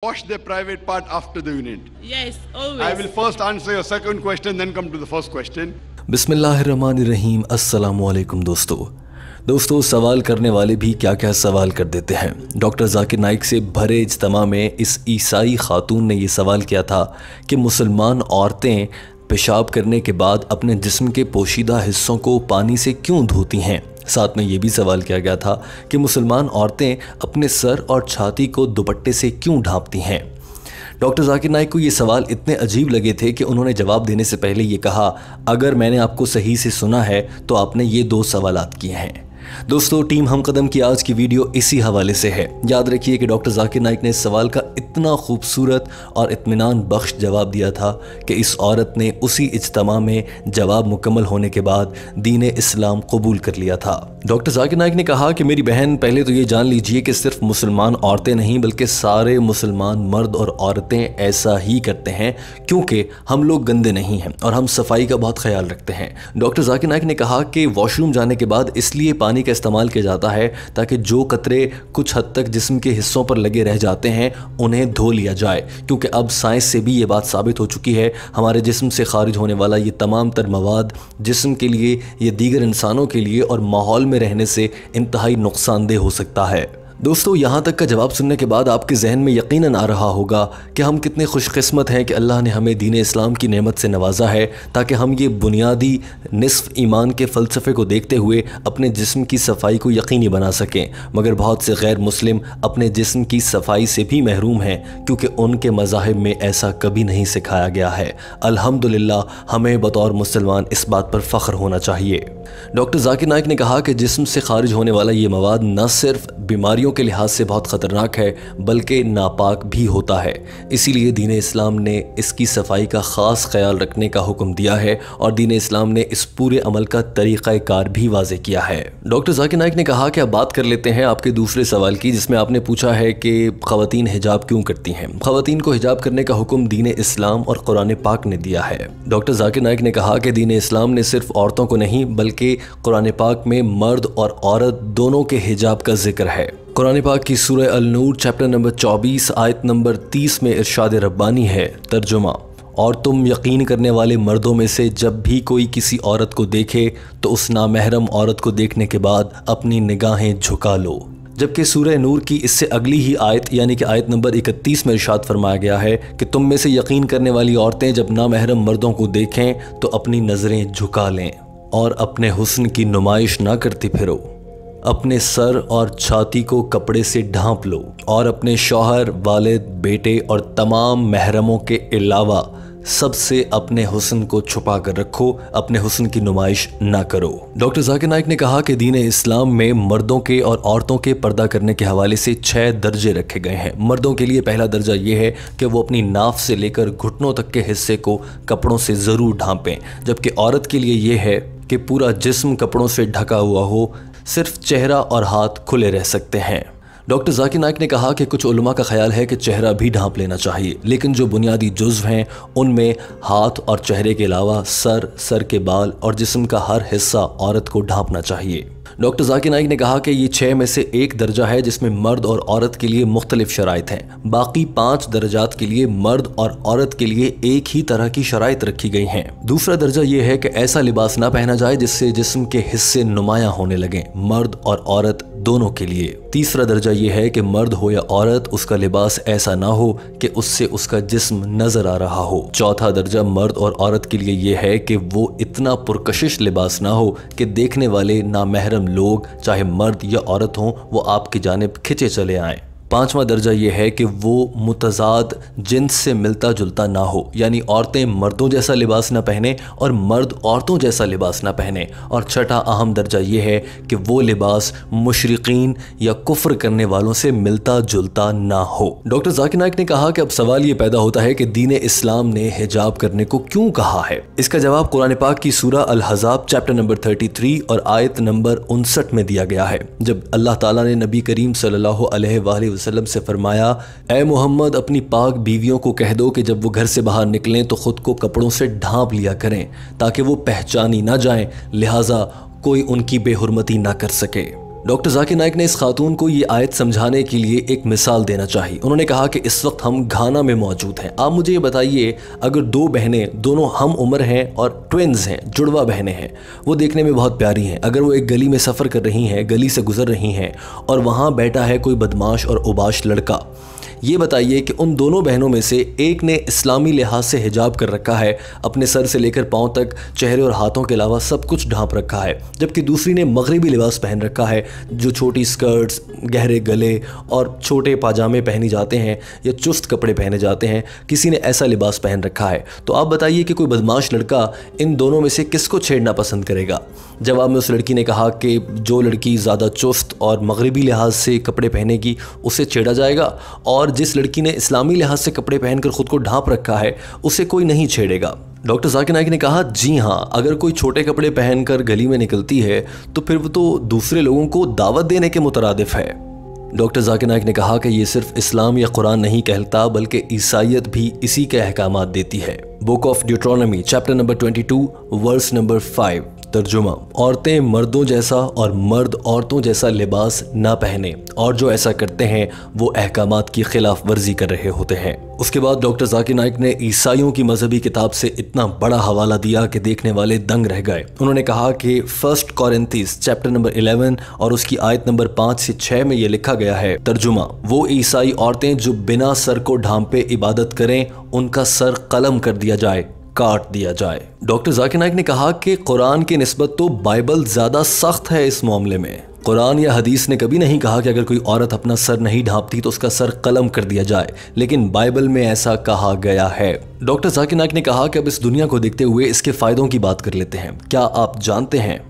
Wash their private part after the unit. Yes, always. I will first answer your second question, then come to the first question. बिस्मिल्लाहिर्रहमानिर्रहीम। अस्सलामुअलैकुम दोस्तों, सवाल करने वाले भी क्या क्या सवाल कर देते हैं। डॉक्टर जाकिर नाइक से भरे इज्तिमा में इस ईसाई खातून ने ये सवाल किया था कि मुसलमान औरतें पेशाब करने के बाद अपने जिस्म के पोशीदा हिस्सों को पानी से क्यों धोती हैं। साथ में ये भी सवाल किया गया था कि मुसलमान औरतें अपने सर और छाती को दुपट्टे से क्यों ढांपती हैं। डॉक्टर जाकिर नाइक को ये सवाल इतने अजीब लगे थे कि उन्होंने जवाब देने से पहले ये कहा, अगर मैंने आपको सही से सुना है तो आपने ये 2 सवालात किए हैं। दोस्तों, टीम हम कदम की आज की वीडियो इसी हवाले से है। याद रखिए कि डॉक्टर जाकिर नाइक ने इस सवाल का इतना खूबसूरत और इत्मीनान बख्श जवाब दिया था कि इस औरत ने उसी इज्तिमा में जवाब मुकम्मल होने के बाद दीन इस्लाम कबूल कर लिया था। डॉक्टर जाकिर नाइक ने कहा कि मेरी बहन, पहले तो ये जान लीजिए कि सिर्फ मुसलमान औरतें नहीं बल्कि सारे मुसलमान मर्द और औरतें ऐसा ही करते हैं, क्योंकि हम लोग गंदे नहीं हैं और हम सफाई का बहुत ख्याल रखते हैं। डॉक्टर जाकिर नाइक ने कहा कि वॉशरूम जाने के बाद इसलिए पानी का इस्तेमाल किया जाता है ताकि जो कतरे कुछ हद तक जिस्म के हिस्सों पर लगे रह जाते हैं उन्हें धो लिया जाए, क्योंकि अब साइंस से भी ये बात साबित हो चुकी है, हमारे जिस्म से खारिज होने वाला ये तमाम तर मवाद जिस्म के लिए, ये दीगर इंसानों के लिए और माहौल में रहने से इंतहाई नुकसानदेह हो सकता है। दोस्तों, यहाँ तक का जवाब सुनने के बाद आपके जहन में यकीनन आ रहा होगा कि हम कितने खुशकिस्मत हैं कि अल्लाह ने हमें दीन इस्लाम की नेमत से नवाजा है ताकि हम ये बुनियादी निस्फ ईमान के फ़लसफ़े को देखते हुए अपने जिस्म की सफाई को यकीनी बना सकें। मगर बहुत से गैर मुस्लिम अपने जिस्म की सफाई से भी महरूम हैं, क्योंकि उनके मज़ाहिब में ऐसा कभी नहीं सिखाया गया है। अल्हम्दुलिल्लाह, हमें बतौर मुसलमान इस बात पर फ़ख्र होना चाहिए। डॉक्टर जाकिर नाइक ने कहा कि जिस्म से खारिज होने वाला ये मवाद न सिर्फ बीमारियों के लिहाज से बहुत ख़तरनाक है बल्कि नापाक भी होता है। इसीलिए दीन इस्लाम ने इसकी सफाई का ख़ास ख्याल रखने का हुक्म दिया है और दीन इस्लाम ने इस पूरे अमल का तरीक़ाकार भी वाज़े किया है। डॉक्टर जाकिर नाइक ने कहा कि अब बात कर लेते हैं आपके दूसरे सवाल की, जिसमें आपने पूछा है कि ख़वातीन हिजाब क्यों करती हैं। ख़वातीन को हिजाब करने का हुक्म दीन इस्लाम और कुरान पाक ने दिया है। डॉक्टर जाकिर नाइक ने कहा कि दीन इस्लाम ने सिर्फ औरतों को नहीं बल्कि कुरान पाक में मर्द और औरत दोनों के हिजाब का जिक्र है। कुरान पाक की सूरह अल-नूर चैप्टर नंबर 24 आयत नंबर 30 में इरशाद रब्बानी है, तर्जुमा, और तुम यकीन करने वाले मर्दों में से जब भी कोई किसी औरत को देखे तो उस नामहरम औरत को देखने के बाद अपनी निगाहें झुका लो। जबकि सूरह नूर की इससे अगली ही आयत यानी कि आयत नंबर 31 में इरशाद फरमाया गया है कि तुम में से यकीन करने वाली औरतें जब नामहरम मर्दों को देखें तो अपनी नज़रें झुका लें और अपने हुस्न की नुमाइश ना करती फिरो। अपने सर और छाती को कपड़े से ढांप लो और अपने शौहर, वालिद, बेटे और तमाम महरमों के अलावा सबसे अपने हुस्न को छुपा कर रखो, अपने हुस्न की नुमाइश ना करो। डॉक्टर जाकिर नाइक ने कहा कि दीन इस्लाम में मर्दों के और औरतों के पर्दा करने के हवाले से 6 दर्जे रखे गए हैं। मर्दों के लिए पहला दर्जा ये है कि वो अपनी नाफ से लेकर घुटनों तक के हिस्से को कपड़ों से ज़रूर ढांपें, जबकि औरत के लिए ये है कि पूरा जिस्म कपड़ों से ढका हुआ हो, सिर्फ चेहरा और हाथ खुले रह सकते हैं। डॉक्टर जाकिर नाइक ने कहा कि कुछ उलमा का ख्याल है कि चेहरा भी ढांप लेना चाहिए, लेकिन जो बुनियादी जुज़्व हैं उनमें हाथ और चेहरे के अलावा सर के बाल और जिस्म का हर हिस्सा औरत को ढांपना चाहिए। डॉक्टर जाकिर नाइक ने कहा कि ये 6 में से एक दर्जा है जिसमें मर्द और औरत के लिए मुख्तलिफ शराइत हैं। बाकी 5 दर्जात के लिए मर्द और औरत के लिए एक ही तरह की शराइत रखी गई हैं। दूसरा दर्जा ये है कि ऐसा लिबास ना पहना जाए जिससे जिस्म के हिस्से नुमायां होने लगें, मर्द और औरत दोनों के लिए। तीसरा दर्जा ये है कि मर्द हो या औरत, उसका लिबास ऐसा ना हो कि उससे उसका जिस्म नजर आ रहा हो। चौथा दर्जा मर्द और औरत के लिए ये है कि वो इतना पुरकशिश लिबास ना हो कि देखने वाले नामहरम लोग, चाहे मर्द या औरत हों, वो आपकी जानिब खिंचे चले आएं। पांचवा दर्जा ये है कि वो मुतज़ाद जिन्स से मिलता जुलता ना हो, यानी औरतें मर्दों जैसा लिबास ना पहने और मर्द औरतों जैसा लिबास ना पहने। और छठा अहम दर्जा ये है कि वो लिबास मुशरिकीन या कुफ्र करने वालों से मिलता जुलता ना हो। डॉक्टर जाकिर नाइक ने कहा कि अब सवाल ये पैदा होता है कि दीन इस्लाम ने हिजाब करने को क्यों कहा है। इसका जवाब कुरान पाक की सूरह अल-हज़ाब चैप्टर नंबर 33 और आयत नंबर 59 में दिया गया है, जब अल्लाह ताला ने नबी करीम सल्लल्लाहु अलैहि वसल्लम से फरमाया, ए मोहम्मद, अपनी पाक बीवियों को कह दो कि जब वो घर से बाहर निकलें तो खुद को कपड़ों से ढांप लिया करें ताकि वो पहचानी ना जाएं, लिहाजा कोई उनकी बेहुरमती ना कर सके। डॉक्टर जाकिर नाइक ने इस खातून को ये आयत समझाने के लिए एक मिसाल देना चाहिए। उन्होंने कहा कि इस वक्त हम घाना में मौजूद हैं। आप मुझे ये बताइए, अगर दो बहनें दोनों हम उम्र हैं और ट्विन्स हैं, जुड़वा बहनें हैं, वो देखने में बहुत प्यारी हैं, अगर वो एक गली में सफ़र कर रही हैं, गली से गुजर रही हैं और वहाँ बैठा है कोई बदमाश और उबाश लड़का, ये बताइए कि उन दोनों बहनों में से एक ने इस्लामी लिहाज से हिजाब कर रखा है, अपने सर से लेकर पाँव तक चेहरे और हाथों के अलावा सब कुछ ढांप रखा है, जबकि दूसरी ने मगरिबी लिबास पहन रखा है, जो छोटी स्कर्ट्स, गहरे गले और छोटे पाजामे पहने जाते हैं या चुस्त कपड़े पहने जाते हैं, किसी ने ऐसा लिबास पहन रखा है। तो आप बताइए कि कोई बदमाश लड़का इन दोनों में से किसको छेड़ना पसंद करेगा? जवाब में उस लड़की ने कहा कि जो लड़की ज़्यादा चुस्त और मगरिबी लिहाज से कपड़े पहनेगी उसे छेड़ा जाएगा, और जिस लड़की ने इस्लामी लिहाज से कपड़े पहनकर ख़ुद को ढांप रखा है उसे कोई नहीं छेड़ेगा। डॉक्टर जाकिर नाइक ने कहा, जी हाँ, अगर कोई छोटे कपड़े पहनकर गली में निकलती है तो फिर वो तो दूसरे लोगों को दावत देने के मुतरादिफ है। डॉक्टर जाकिर नाइक ने कहा कि ये सिर्फ इस्लाम या कुरान नहीं कहता, बल्कि ईसाइयत भी इसी के अहकामात देती है। Book of Deuteronomy chapter number 22 verse number 5। तर्जुमा: औरतें मर्दों जैसा और मर्द औरतों जैसा लिबास ना पहने, और जो ऐसा करते हैं वो अहकामात की खिलाफ वर्जी कर रहे होते हैं। उसके बाद डॉक्टर जाकिर नाइक ने ईसाइयों की मजहबी किताब से इतना बड़ा हवाला दिया कि देखने वाले दंग रह गए। उन्होंने कहा कि 1 कोरिंथियंस चैप्टर नंबर 11 और उसकी आयत नंबर 5 से 6 में ये लिखा गया है, तर्जुमा: वो ईसाई औरतें जो बिना सर को ढांपे इबादत करें, उनका सर कलम कर दिया जाए, काट दिया जाए। डॉक्टर जाकिर नाइक ने कहा कि कुरान की निस्बत तो बाइबल ज़्यादा सख्त है इस मामले में। कुरान या हदीस ने कभी नहीं कहा कि अगर कोई औरत अपना सर नहीं ढांपती तो उसका सर कलम कर दिया जाए, लेकिन बाइबल में ऐसा कहा गया है। डॉक्टर जाकिर नाइक ने कहा कि अब इस दुनिया को देखते हुए इसके फ़ायदों की बात कर लेते हैं। क्या आप जानते हैं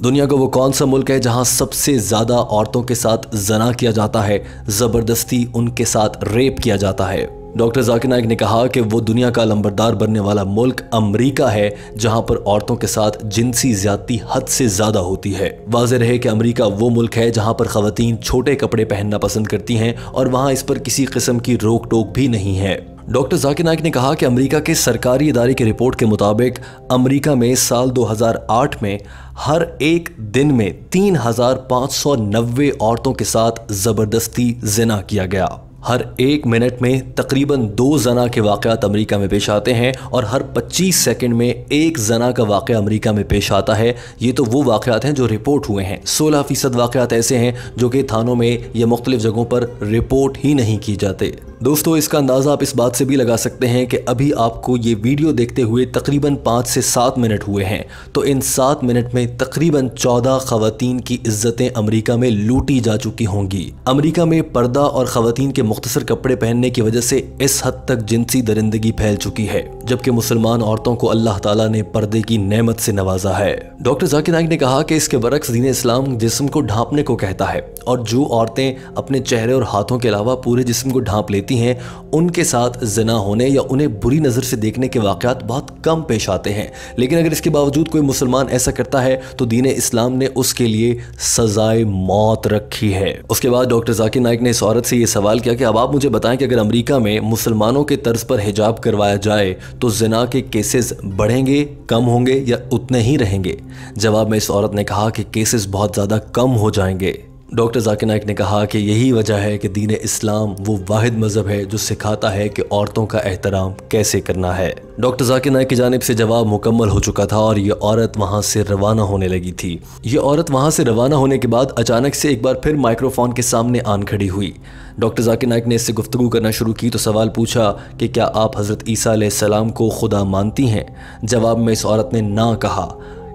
दुनिया का वो कौन सा मुल्क है जहां सबसे ज़्यादा औरतों के साथ जना किया जाता है, ज़बरदस्ती उनके साथ रेप किया जाता है? डॉक्टर जाकिर नाइक ने कहा कि वो दुनिया का लंबरदार बनने वाला मुल्क अमेरिका है, जहां पर औरतों के साथ जिनसी ज्यादती हद से ज़्यादा होती है। वाज़ेह रहे कि अमेरिका वो मुल्क है जहां पर ख़वातीन छोटे कपड़े पहनना पसंद करती हैं और वहां इस पर किसी किस्म की रोक टोक भी नहीं है। डॉक्टर जाकिर नाइक ने कहा कि अमेरिका के सरकारी इदारे की रिपोर्ट के मुताबिक अमेरिका में साल 2008 में हर एक दिन में 3590 औरतों के साथ ज़बरदस्ती ज़िना किया गया। हर 1 मिनट में तकरीबन 2 जना के वाक़यात अमेरिका में पेश आते हैं और हर 25 सेकंड में 1 जना का वाक़या अमेरिका में पेश आता है। ये तो वो वाक़यात हैं जो रिपोर्ट हुए हैं। 16% वाक़यात ऐसे हैं जो कि थानों में या मुख्तलिफ जगहों पर रिपोर्ट ही नहीं की जाते। दोस्तों, इसका अंदाज़ा आप इस बात से भी लगा सकते हैं कि अभी आपको ये वीडियो देखते हुए तकरीबन 5 से 7 मिनट हुए हैं, तो इन 7 मिनट में तकरीबन 14 ख़वातीन की इज्जतें अमेरिका में लूटी जा चुकी होंगी। अमेरिका में पर्दा और ख़वातीन के मुख्तसर कपड़े पहनने की वजह से इस हद तक जिनसी दरिंदगी फैल चुकी है, जबकि मुसलमान औरतों को अल्लाह ताला ने पर्दे की नेमत से नवाजा है। डॉक्टर जाकिर नाइक ने कहा कि इसके बरक्स दीन इस्लाम जिस्म को ढांपने को कहता है, और जो औरतें अपने चेहरे और हाथों के अलावा पूरे जिस्म को ढांप लेती हैं, उनके साथ ज़िना होने या उन्हें बुरी नज़र से देखने के वाक़यात बहुत कम पेश आते हैं। लेकिन अगर इसके बावजूद कोई मुसलमान ऐसा करता है तो दीन इस्लाम ने उसके लिए सजाए मौत रखी है। उसके बाद डॉक्टर जाकिर नाइक ने इस औरत से ये सवाल किया कि अब आप मुझे बताएं कि अगर अमेरिका में मुसलमानों के तर्ज पर हिजाब करवाया जाए तो ज़िना के केसेस बढ़ेंगे, कम होंगे या उतने ही रहेंगे? जवाब में इस औरत ने कहा कि केसेस बहुत ज़्यादा कम हो जाएंगे। डॉक्टर जाकिर नाइक ने कहा कि यही वजह है कि दीन इस्लाम वो वाहिद मज़हब है जो सिखाता है कि औरतों का एहतराम कैसे करना है। डॉक्टर जाकिर नाइक की जानिब से जवाब मुकम्मल हो चुका था और ये औरत वहाँ से रवाना होने लगी थी। ये औरत वहाँ से रवाना होने के बाद अचानक से एक बार फिर माइक्रोफोन के सामने आन खड़ी हुई। डॉक्टर जाकिर नाइक ने इससे गुफ्तगू करना शुरू की तो सवाल पूछा कि क्या आप हज़रत ईसा अलैहिस्सलाम को खुदा मानती हैं? जवाब में इस औरत ने ना कहा।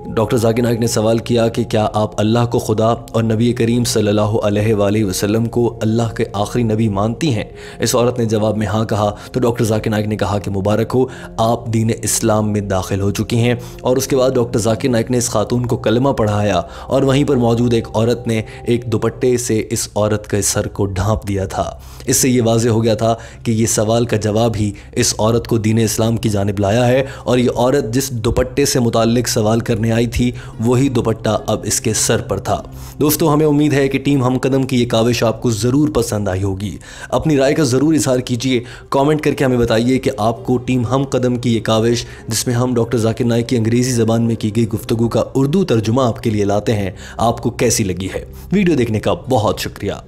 डॉक्टर जाकिर नाइक ने सवाल किया कि क्या आप अल्लाह को खुदा और नबी करीम सल्लल्लाहु अलैहि वसल्लम को अल्लाह के आखिरी नबी मानती हैं? इस औरत ने जवाब में हाँ कहा। तो डॉक्टर जाकिर नाइक ने कहा कि मुबारक हो, आप दीन इस्लाम में दाखिल हो चुकी हैं। और उसके बाद डॉक्टर जाकिर नाइक ने इस खातून को कलमा पढ़ाया और वहीं पर मौजूद एक औरत ने एक दुपट्टे से इस औरत के सर को ढांप दिया था। इससे ये वाज़ेह हो गया था कि ये सवाल का जवाब ही इस औरत को दीन इस्लाम की जानिब लाया है, और ये औरत जिस दुपट्टे से मुताल्लिक सवाल करने आई थी वही दुपट्टा अब इसके सर पर था। दोस्तों, हमें उम्मीद है कि टीम हम कदम की ये काविश आपको ज़रूर पसंद आई होगी। अपनी राय का ज़रूर इजहार कीजिए, कमेंट करके हमें बताइए कि आपको टीम हम कदम की ये काविश, जिसमें हम डॉक्टर जाकिर नाइक की अंग्रेज़ी ज़बान में की गई गुफ्तगू का उर्दू तर्जुमा आपके लिए लाते हैं, आपको कैसी लगी है। वीडियो देखने का बहुत शुक्रिया।